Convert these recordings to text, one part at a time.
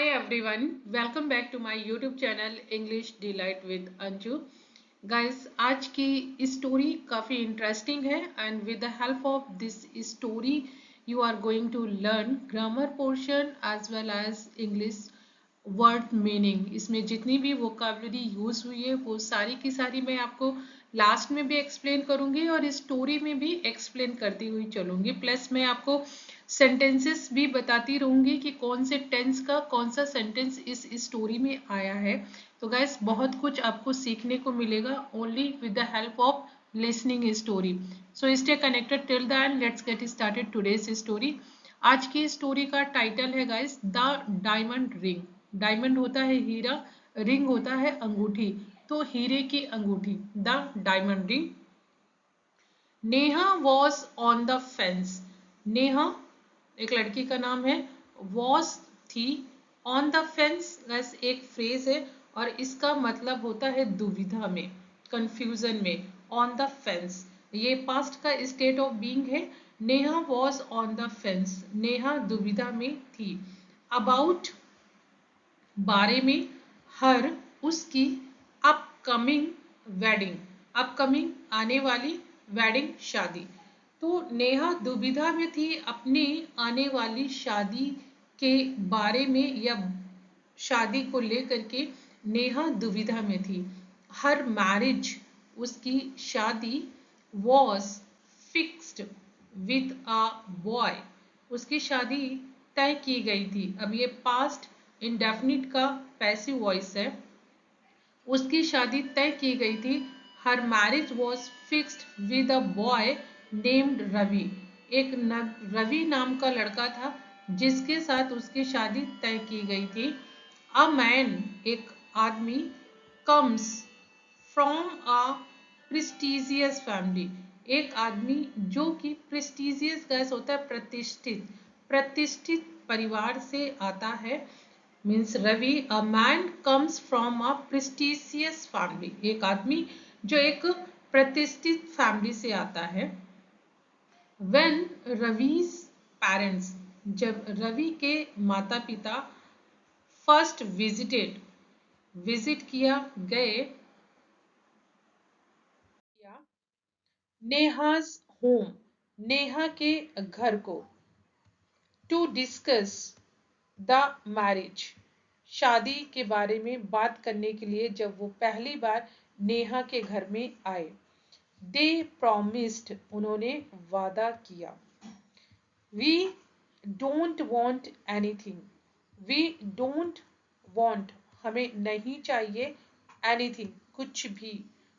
Hi everyone, welcome back to my YouTube channel English Delight with Anju. Guys, आज की story काफ़ी interesting है and with the help of this story you are going to learn grammar portion as well as English word meaning. इसमें जितनी भी vocabulary use हुई है वो सारी की सारी मैं आपको लास्ट में भी एक्सप्लेन करूंगी और स्टोरी में भी एक्सप्लेन करती हुई चलूंगी। प्लस मैं आपको सेंटेंसेस भी बताती रहूंगी कि कौन से टेंस का कौन सा सेंटेंस इस स्टोरी में आया है। तो गैस बहुत कुछ आपको सीखने को मिलेगा only with the help of listening story. So stay connected till the end, let's get started today's story. आज की स्टोरी का टाइटल है guys the diamond ring. Diamond होता है हीरा, रिंग होता है अंगूठी, तो हीरे की अंगूठी, the diamond ring. Neha was on the fence. Neha एक लड़की का नाम है, वॉज थी, ऑन द फेंस बस एक फ्रेज है और इसका मतलब होता है दुविधा में, कंफ्यूजन में। ऑन द फेंस ये पास्ट का स्टेट ऑफ बीइंग है। Neha was on the fence, Neha दुविधा में थी। अबाउट बारे में, हर उसकी अपकमिंग वेडिंग, अपकमिंग आने वाली, वेडिंग शादी। तो नेहा दुविधा में थी अपनी आने वाली शादी के बारे में या शादी को लेकर के नेहा दुविधा में थी। हर मैरिज उसकी शादी was fixed with a boy, उसकी शादी तय की गई थी। अब ये पास्ट इंडेफिनिट का पैसिव वॉइस है। उसकी शादी तय की गई थी। Her marriage was fixed with a boy named Ravi. एक रवि नाम का लड़का था जिसके साथ उसकी शादी तय की गई थी। अ मैन एक आदमी, comes from a prestigious family, एक आदमी जो कि प्रेस्टिजियस गैस होता है प्रतिष्ठित, प्रतिष्ठित परिवार से आता है। Means Ravi, a man comes from a prestigious family, एक आदमी जो एक प्रतिष्ठित फैमिली से आता है। व्हेन रवि's पेरेंट्स, जब रवि के माता पिता फर्स्ट विजिटेड, विजिट किया गए नेहाज होम, नेहा के घर को, टू डिस्कस द मैरिज, शादी के बारे में बात करने के लिए जब वो पहली बार नेहा के घर में आए। दे प्रॉमिस्ड, उन्होंने वादा किया। We don't want anything, we don't want हमें नहीं चाहिए, एनीथिंग कुछ भी,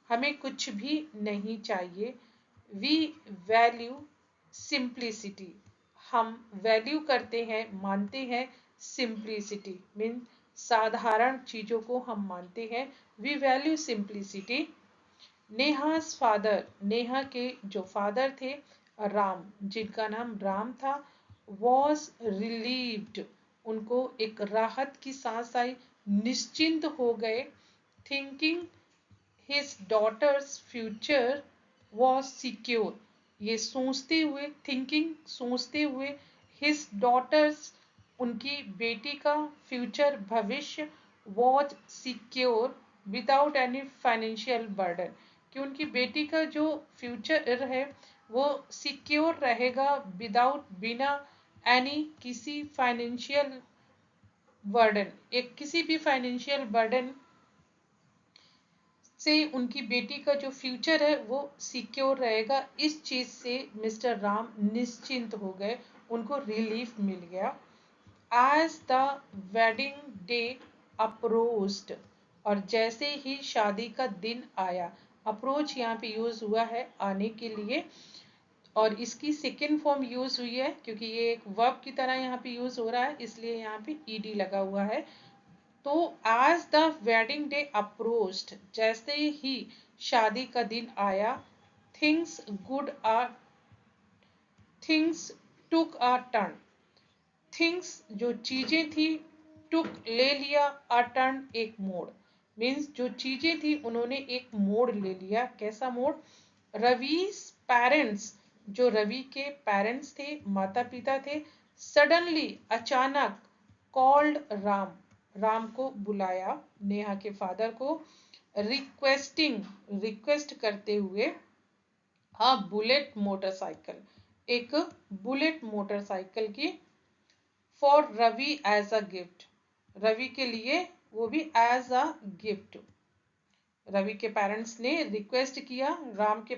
हमें कुछ भी नहीं चाहिए। वी वैल्यू सिंप्लिसिटी, हम वैल्यू करते हैं, मानते हैं, सिंप्लिसिटी मीन साधारण चीजों को हम मानते हैं। We value simplicity. Neha's father, Neha के जो फादर थे राम, जिनका नाम राम था, वॉज रिलीव्ड, उनको एक राहत की सांस आई, निश्चिंत हो गए। Thinking his daughter's future was secure, ये सोचते हुए, थिंकिंग सोचते हुए, हिज डॉटर्स उनकी बेटी का फ्यूचर भविष्य, was secure without any financial burden, कि उनकी बेटी का जो फ्यूचर है वो सिक्योर रहेगा विदाउट, बिना एनी किसी फाइनेंशियल बर्डन, एक किसी भी फाइनेंशियल बर्डन से उनकी बेटी का जो फ्यूचर है वो सिक्योर रहेगा। इस चीज से मिस्टर राम निश्चिंत हो गए, उनको रिलीफ मिल गया। As the wedding day approached, और जैसे ही शादी का दिन आया, अप्रोच यहाँ पे यूज हुआ है आने के लिए, और इसकी सेकेंड फॉर्म यूज हुई है क्योंकि ये एक वर्ब की तरह यहाँ पे यूज हो रहा है, इसलिए यहाँ पे ईडी लगा हुआ है। तो as the wedding day approached, जैसे ही शादी का दिन आया, things good are, things took a turn, things जो चीजें थी, टुक ले लिया, अ टर्न एक मोड़, मीन्स जो चीजें थी उन्होंने एक मोड़ ले लिया। कैसा मोड़? रवि's पेरेंट्स, जो रवि के पेरेंट्स थे, माता पिता थे, सडनली अचानक, कॉल्ड राम, राम को बुलाया, नेहा के फादर को, रिक्वेस्टिंग, रिक्वेस्ट करते हुए, अ बुलेट मोटरसाइकिल, एक बुलेट मोटरसाइकिल की, for Ravi as a gift, Ravi के लिए वो भी एज अ गिफ्ट। रवि के पेरेंट्स ने रिक्वेस्ट किया राम के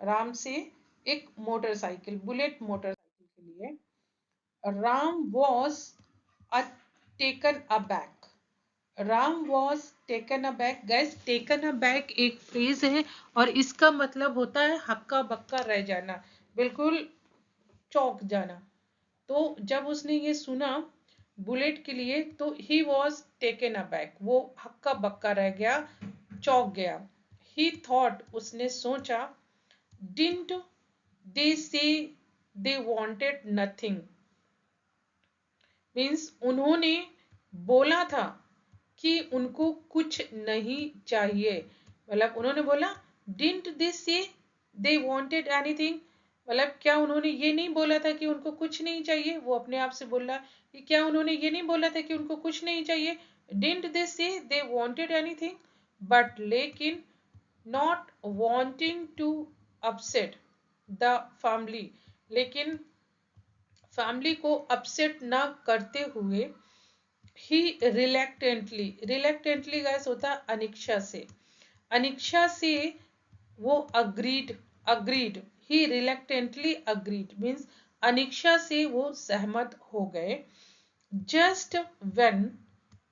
राम से एक मोटरसाइकिल, बुलेट मोटरसाइकिल के लिए। Ram was taken aback, Ram was taken aback. Gas taken aback एक फ्रेज है और इसका मतलब होता है हक्का बक्का रह जाना, बिल्कुल चौंक जाना। तो जब उसने ये सुना बुलेट के लिए तो ही वॉज टेकन अबैक, वो हक्का बक्का रह गया, चौंक गया। ही थॉट, उसने सोचा, didn't they say they wanted nothing, means उन्होंने बोला था कि उनको कुछ नहीं चाहिए, मतलब उन्होंने बोला didn't they say they wanted anything, मतलब क्या उन्होंने ये नहीं बोला था कि उनको कुछ नहीं चाहिए। वो अपने आप से बोल रहा कि क्या उन्होंने ये नहीं बोला था कि उनको कुछ नहीं चाहिए, didn't they say they wanted anything, but लेकिन not wanting to upset the family, लेकिन फैमिली को अपसेट ना करते हुए, ही रिलेक्टेंटली, रिलेक्टेंटली गैस होता है अनिच्छा से, अनिच्छा से वो अग्रीड, अग्रीड, ही रिलेक्टेंटली अग्रीड मीन्स अनिच्छा से वो सहमत हो गए। जस्ट व्हेन,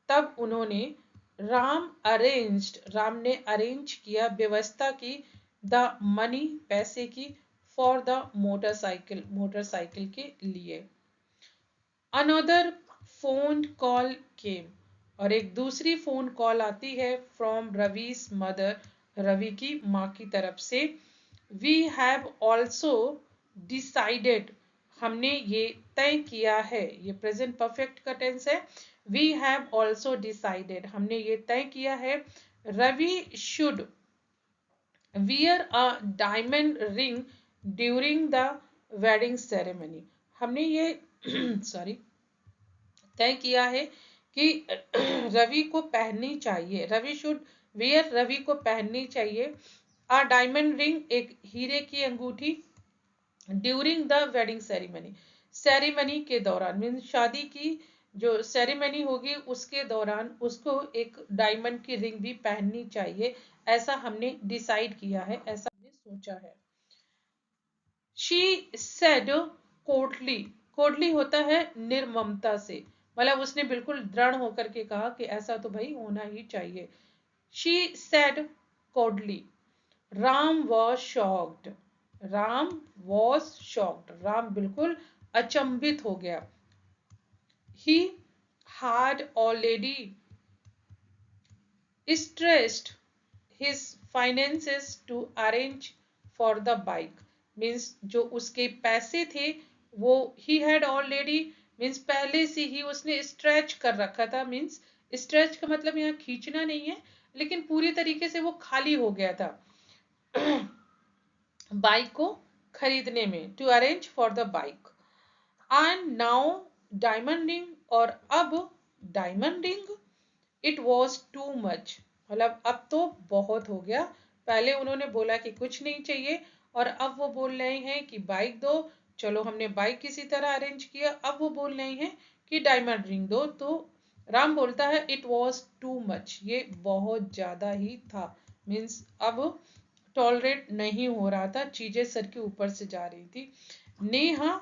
तब उन्होंने, राम अरेंज्ड, राम ने अरेंज किया, व्यवस्था की, द मनी, पैसे की, फॉर द मोटरसाइकिल, मोटरसाइकिल के लिए। अनदर फोन कॉल केम, और एक दूसरी फोन कॉल आती है फ्रॉम रवीज मदर, रवि की माँ की तरफ से। वी हैव ऑल्सो डिसाइडेड, हमने ये तय किया है, ये प्रेजेंट परफेक्ट का टेंस है। वी हैव ऑल्सो डिसाइडेड, हमने ये तय किया है, Ravi should wear a diamond ring during the wedding ceremony, हमने ये सॉरी तय किया है कि रवि को पहननी चाहिए, रवि शुड वेयर, रवि को पहननी चाहिए, अ डायमंड रिंग, एक हीरे की अंगूठी, during the wedding ceremony, ceremony के दौरान, मीन शादी की जो सेरेमनी होगी उसके दौरान उसको एक डायमंड की रिंग भी पहननी चाहिए, ऐसा हमने डिसाइड किया है, ऐसा हमने सोचा है। शी सेड कोडली, कोडली होता है निर्ममता से, मतलब उसने बिल्कुल दृढ़ होकर के कहा कि ऐसा तो भाई होना ही चाहिए। She said coldly, Ram was shocked, Ram was shocked, Ram बिल्कुल अचंभित हो गया। ही had already stressed his finances to arrange for the bike, means जो उसके पैसे थे वो he had already मीन्स पहले से ही उसने स्ट्रेच कर रखा था, मीन्स स्ट्रेच का मतलब यहाँ खींचना नहीं है, लेकिन पूरी तरीके से वो खाली हो गया था बाइक को खरीदने में, to arrange for the bike. And now diamond ring, और अब diamond ring, it was too much, मतलब अब तो बहुत हो गया, पहले उन्होंने बोला कि कुछ नहीं चाहिए और अब वो बोल रहे हैं कि बाइक दो, चलो हमने बाइक किसी तरह अरेंज किया, अब वो बोल रहे हैं कि डायमंड रिंग दो, तो राम बोलता है इट वॉज टू मच, ये बहुत ज्यादा ही था, मीन्स अब टॉलरेट नहीं हो रहा था, चीजें सर के ऊपर से जा रही थी। Neha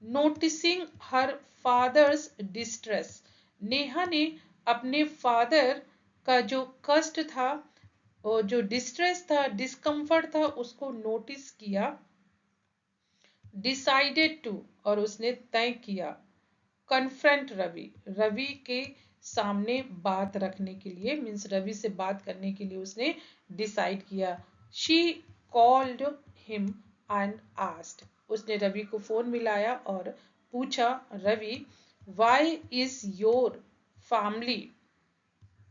noticing her father's distress, Neha ने अपने फादर का जो कष्ट था, और जो डिस्ट्रेस था, डिस्कम्फर्ट था, उसको नोटिस किया। डिसाइडेड टू, और उसने तय किया, कन्फ्रंट रवि, रवि के सामने बात रखने के लिए, मीन्स रवि से बात करने के लिए उसने डिसाइड किया। She called him and asked, उसने रवि को फोन मिलाया और पूछा, Ravi why is your family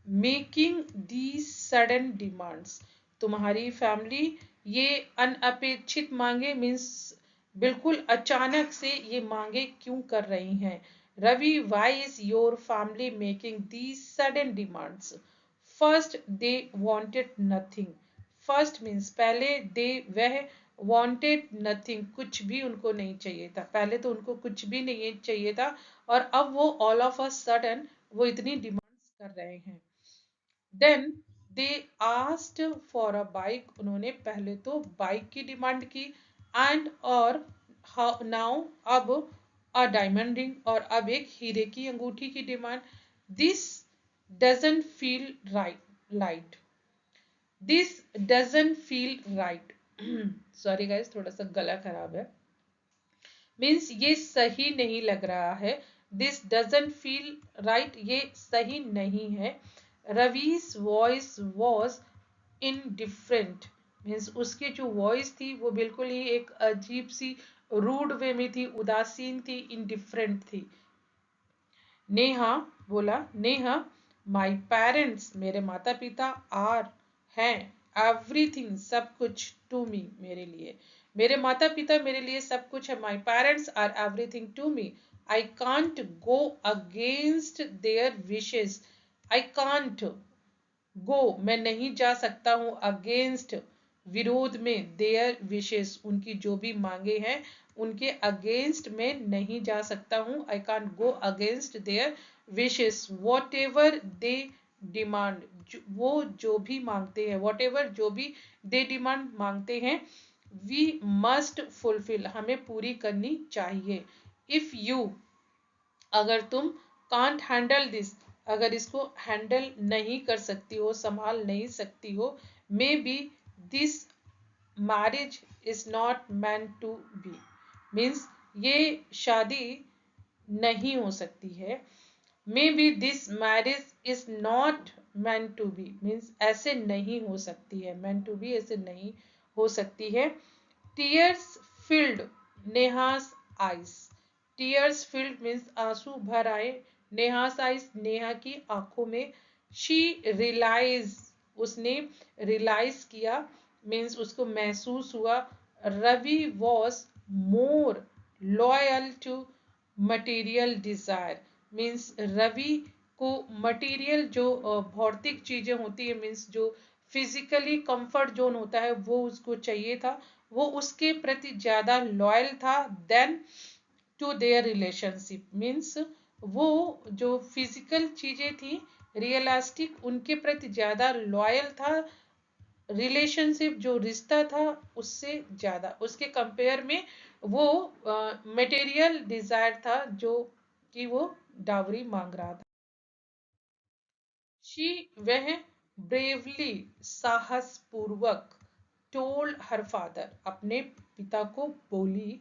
making the sudden demands, तुम्हारी फैमिली ये अनअपेक्षित मांगे, मीन्स बिल्कुल अचानक से ये मांगे क्यों कर रही हैं, Ravi, why is your family making these sudden demands? First, they wanted nothing. First means पहले वह wanted nothing, कुछ भी उनको नहीं चाहिए था. पहले तो उनको कुछ भी नहीं चाहिए था और अब वो all of a sudden वो इतनी demands कर रहे हैं. Then they asked for a bike. उन्होंने पहले तो बाइक की डिमांड की and और now अब a diamond ring और अब एक हीरे की अंगूठी की demand. This doesn't feel right. This doesn't feel right. Sorry guys, थोड़ा सा गला खराब है. मीन्स ये सही नहीं लग रहा है. दिस डजंट फील राइट, ये सही नहीं है. Ravi's voice was in different. Means उसकी जो वॉइस थी वो बिल्कुल ही एक अजीब सी रूड वे में थी, उदासीन थी, इनडिफरेंट थी. नेहा बोला, नेहा, माई पेरेंट्स, मेरे माता पिता, आर, हैं, एवरीथिंग, सब कुछ, टू मी, मेरे लिए. मेरे माता पिता मेरे लिए सब कुछ है. My parents are everything to me. I can't go against their wishes. I can't go, मैं नहीं जा सकता हूं, अगेंस्ट, विरोध में, देयर विशेस, उनकी जो भी मांगे हैं उनके अगेंस्ट में नहीं जा सकता हूं. आई can't go against their wishes. What ever they demand, वो जो भी मांगते हैं, वॉट एवर जो भी दे डिमांड मांगते हैं, वी मस्ट फुलफिल, हमें पूरी करनी चाहिए. इफ यू, अगर तुम, कांट हैंडल दिस, अगर इसको हैंडल नहीं कर सकती हो, संभाल नहीं सकती हो, maybe this marriage is not meant to be. Means ये शादी नहीं हो सकती है. Maybe this marriage is not meant to be, means ऐसे नहीं हो सकती है. मेंट टू बी ऐसे नहीं हो सकती है. Tears filled Neha's eyes. Tears filled means आंसू भर आए. नेहास आइस, नेहा की आंखों में. शी रियलाइज, उसने रियलाइज किया, मीन्स उसको महसूस हुआ. Ravi was more loyal to material desire. Means Ravi को मटेरियल जो भौतिक चीजें होती है, मीन्स जो फिजिकली कंफर्ट जोन होता है वो उसको चाहिए था. वो उसके प्रति ज्यादा लॉयल था than to their relationship. Means वो जो फिजिकल चीजें थी, रियलिस्टिक, उनके प्रति ज्यादा लॉयल था. रिलेशनशिप जो रिश्ता था उससे ज्यादा, उसके कंपेयर में वो मटेरियल डिजायर था जो कि वो डावरी मांग रहा था. शी, वह, ब्रेवली, साहस पूर्वक, टोल्ड हर फादर, अपने पिता को बोली,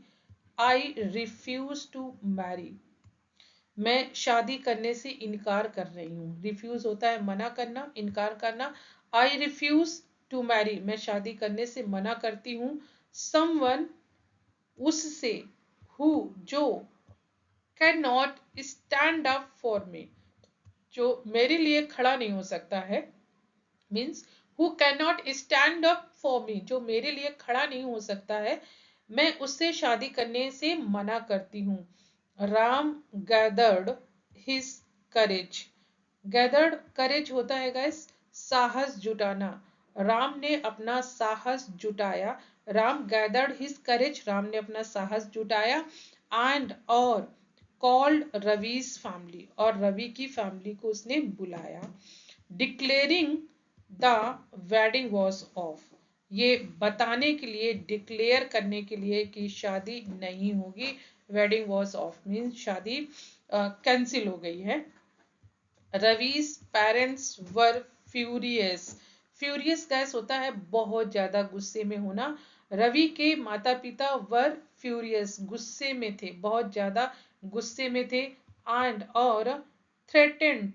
आई रिफ्यूज टू मैरी, मैं शादी करने से इनकार कर रही हूँ. रिफ्यूज होता है मना करना, इनकार करना. आई रिफ्यूज टू मैरी, मैं शादी करने से मना करती हूँ. समवन, उससे, हु, जो, can not stand up for me, जो मेरे लिए खड़ा नहीं हो सकता है. Means who can not stand up for me, जो मेरे लिए खड़ा नहीं हो सकता है, मैं उससे शादी करने से मना करती हूँ. राम गैदर्ड हिज करेज. गैदर्ड करेज होता है गाइस साहस जुटाना. राम ने अपना साहस जुटाया. राम गैदर्ड हिज करेज, राम ने अपना साहस जुटाया. एंड और कॉल्ड रवीज फैमिली, और रवि की फैमिली को उसने बुलाया. Declaring the wedding was of, ये बताने के लिए, डिक्लेयर करने के लिए कि शादी नहीं होगी. वेडिंग वॉज ऑफ मीन्स शादी कैंसिल हो गई है. Ravi's parents were furious. Furious gas होता है बहुत ज्यादा गुस्से में होना. रवि के माता पिता वर फ्यूरियस, गुस्से में थे, बहुत ज्यादा गुस्से में थे. एंड और threatened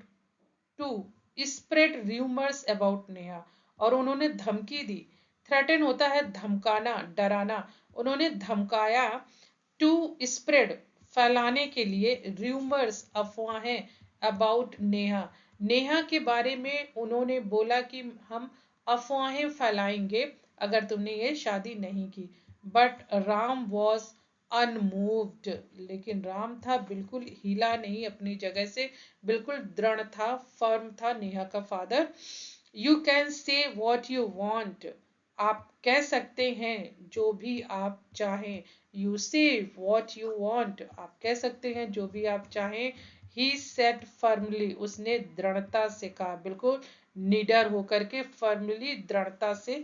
to spread rumours about Neha, और उन्होंने धमकी दी. थ्रेटन होता है धमकाना, डराना. उन्होंने धमकाया. टू स्प्रेड, फैलाने के लिए, रूमर्स, अफवाहें, अबाउट नेहा, नेहा के बारे में उन्होंने बोला कि हम अफवाहें फैलाएंगे अगर तुमने ये शादी नहीं की. बट राम वॉज अनमूव्ड, लेकिन राम था बिल्कुल हिला नहीं अपनी जगह से, बिल्कुल दृढ़ था, फर्म था। नेहा का father, you can say what you want, आप कह सकते हैं जो भी आप चाहें। यू से वॉट यू वॉन्ट, आप कह सकते हैं जो भी आप चाहें। ही सेड फर्मली, उसने दृढ़ता से कहा, बिल्कुल निडर होकर के, फर्मली दृढ़ता से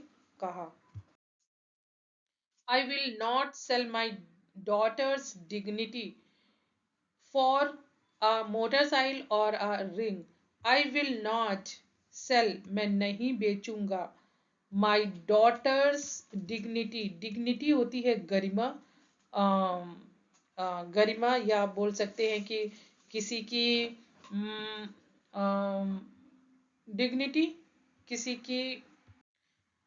कहा। I will not sell my daughter's dignity for a motorcycle or a ring. I will not sell, मैं नहीं बेचूंगा, my daughter's dignity, dignity होती है गरिमा, गरिमा, या बोल सकते हैं कि किसी की डिग्निटी, किसी की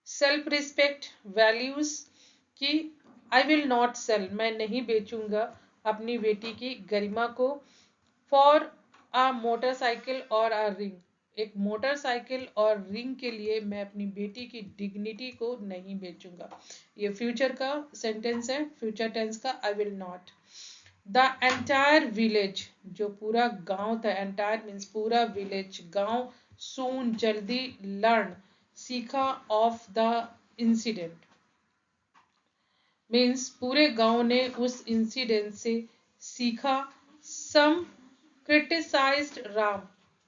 सेल्फ रिस्पेक्ट, वैल्यूज की। आई विल नॉट सेल, मैं नहीं बेचूंगा अपनी बेटी की गरिमा को, फॉर अ मोटरसाइकिल और अ रिंग, एक मोटरसाइकिल और रिंग के लिए मैं अपनी बेटी की डिग्निटी को नहीं बेचूंगा। ये फ्यूचर का सेंटेंस है, फ्यूचर टेंस का, I will not. The entire village, जो पूरा गांव था, एंटायर मीन्स पूरा विलेज, गांव, सून जल्दी, लर्न सीखा, ऑफ द इंसिडेंट मीन्स पूरे गांव ने उस इंसिडेंट से सीखा। सम क्रिटिसाइज्ड राम,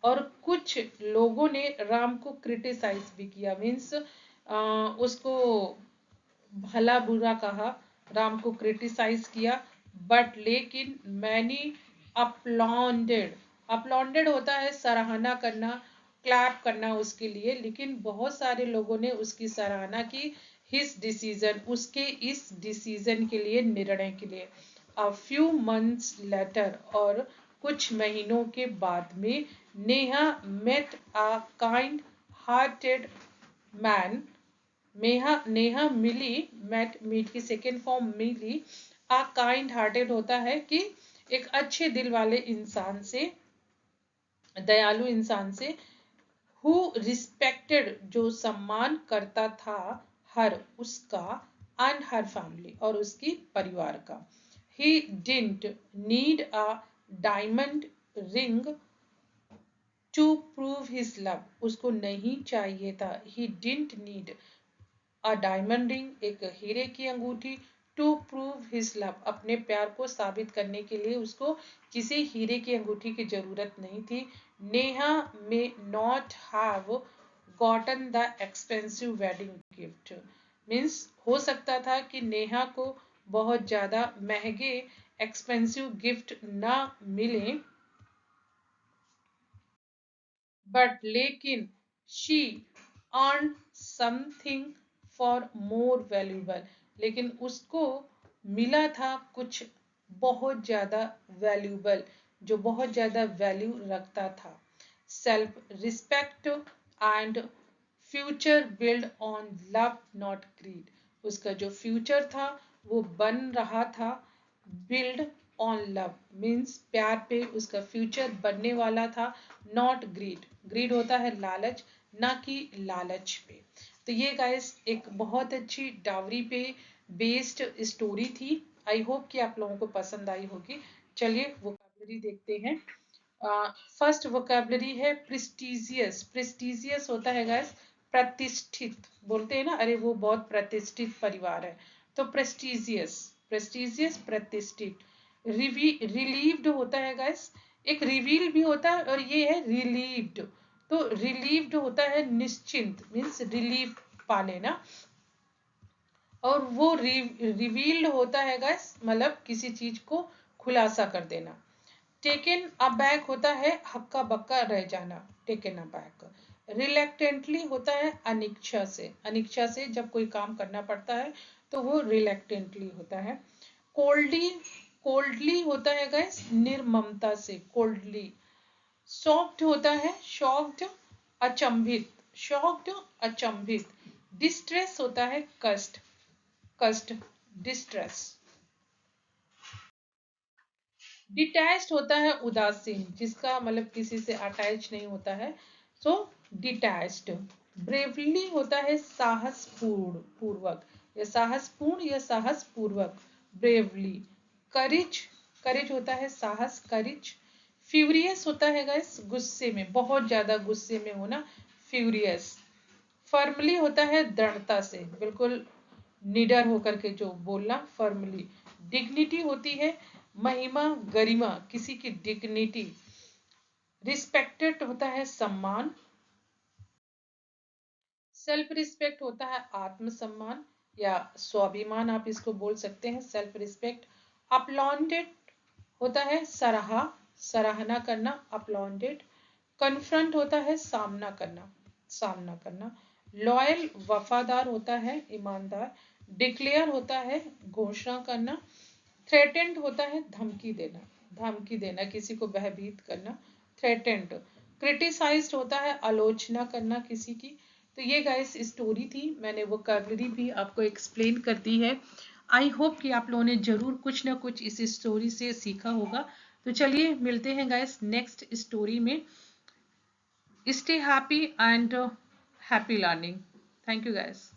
और कुछ लोगों ने राम को क्रिटिसाइज भी किया, मीन्स उसको भला बुरा कहा, राम को क्रिटिसाइज किया। बट लेकिन मैनी अपलॉन्डेड, अपलॉन्डेड होता है सराहना करना, क्लैप करना उसके लिए, लेकिन बहुत सारे लोगों ने उसकी सराहना की। हिज डिसीजन, उसके इस डिसीजन के लिए, निर्णय के लिए। अ फ्यू मंथ्स लेटर, और कुछ महीनों के बाद में, Neha met a kind hearted man, Neha मिली, मीट की सेकेंड फॉर्म मिली, आ काइंड हार्टेड होता है कि एक अच्छे दिल वाले इंसान से, दयालु इंसान से, हु रिस्पेक्टेड, जो सम्मान करता था, हर उसका, एंड हर फैमिली, और उसकी परिवार का। He didn't need a diamond ring to prove his love, उसको नहीं चाहिए था, he didn't need a diamond ring, एक हीरे की अंगूठी, टू प्रूव हिज लव, अपने प्यार को साबित करने के लिए उसको किसी हीरे की अंगूठी की जरूरत नहीं थी। Neha may not have gotten the expensive wedding gift, means हो सकता था कि नेहा को बहुत ज्यादा महंगे एक्सपेंसिव गिफ्ट ना मिले, बट लेकिन she earn something for more valuable, लेकिन उसको मिला था कुछ बहुत ज्यादा वैल्यूबल, जो बहुत ज्यादा वैल्यू रखता था। Self respect and future build on love not greed, उसका जो फ्यूचर था वो बन रहा था बिल्ड ऑन लव, मीन्स प्यार पे उसका फ्यूचर बनने वाला था, नॉट ग्रीड, ग्रीड होता है लालच, ना कि लालच पे। तो ये गाइस एक बहुत अच्छी डावरी पे बेस्ड स्टोरी थी। आई होप कि आप लोगों को पसंद आई होगी। चलिए वोकैबुलरी देखते हैं। फर्स्ट वोकैबुलरी है प्रेस्टिजियस, प्रेस्टिजियस होता है गाइस प्रतिष्ठित, बोलते हैं ना, अरे वो बहुत प्रतिष्ठित परिवार है, तो प्रेस्टिजियस, प्रेस्टिजियस प्रतिष्ठित। रिलीव्ड होता है गाइस, एक रिवील भी होता है और ये है रिलीव्ड, तो रिलीव्ड होता है निश्चिंत, मीन्स रिलीफ पा लेना, और वो रिवील्ड होता है गाइस मतलब किसी चीज को खुलासा कर देना। टेकन अबैक होता है हक्का बक्का रह जाना, टेकन अबैक। रिलेक्टेंटली होता है अनिच्छा से, अनिच्छा से जब कोई काम करना पड़ता है तो वो रिलेक्टेंटली होता है। कोल्डली, कोल्डली होता है गाइस निर्ममता से, कोल्डली। शॉक्ड होता है शॉक्ड अचंभित, शॉक्ड अचंभित। डिस्ट्रेस होता है कष्ट, कष्ट डिस्ट्रेस। डिटैच्ड होता है उदासीन, जिसका मतलब किसी से अटैच नहीं होता है, सो डिटैच्ड। ब्रेवली होता है साहस पूर्ण पूर्वक, या साहसपूर्ण या साहस पूर्वक, ब्रेवली। करेज, करेज होता है साहस, करेज। फ्यूरियस होता है गाइस गुस्से में, बहुत ज्यादा गुस्से में होना, फ्यूरियस। फर्मली होता है दृढ़ता से, बिल्कुल निडर होकर के जो बोलना, फर्मली। डिग्निटी होती है महिमा, गरिमा, किसी की डिग्निटी। रिस्पेक्टेड होता है सम्मान। सेल्फ रिस्पेक्ट होता है आत्मसम्मान या स्वाभिमान, आप इसको बोल सकते हैं, सेल्फ रिस्पेक्ट। अपलॉन्डेड होता है सराहा, सराहना करना, अपलॉन्डेड। कन्फ्रंट होता है सामना करना, सामना करना। लॉयल वफादार होता है ईमानदार। डिक्लेयर होता है घोषणा करना। थ्रेटेंड होता है धमकी देना, धमकी देना, किसी को भयभीत करना, थ्रेटेंड। क्रिटिसाइज्ड होता है आलोचना करना किसी की। तो ये गाइस स्टोरी थी, मैंने वोकैबुलरी भी आपको एक्सप्लेन कर दी है। आई होप कि आप लोगों ने जरूर कुछ ना कुछ इस स्टोरी से सीखा होगा। तो चलिए मिलते हैं गाइस नेक्स्ट स्टोरी में। Stay happy and happy learning. Thank you guys.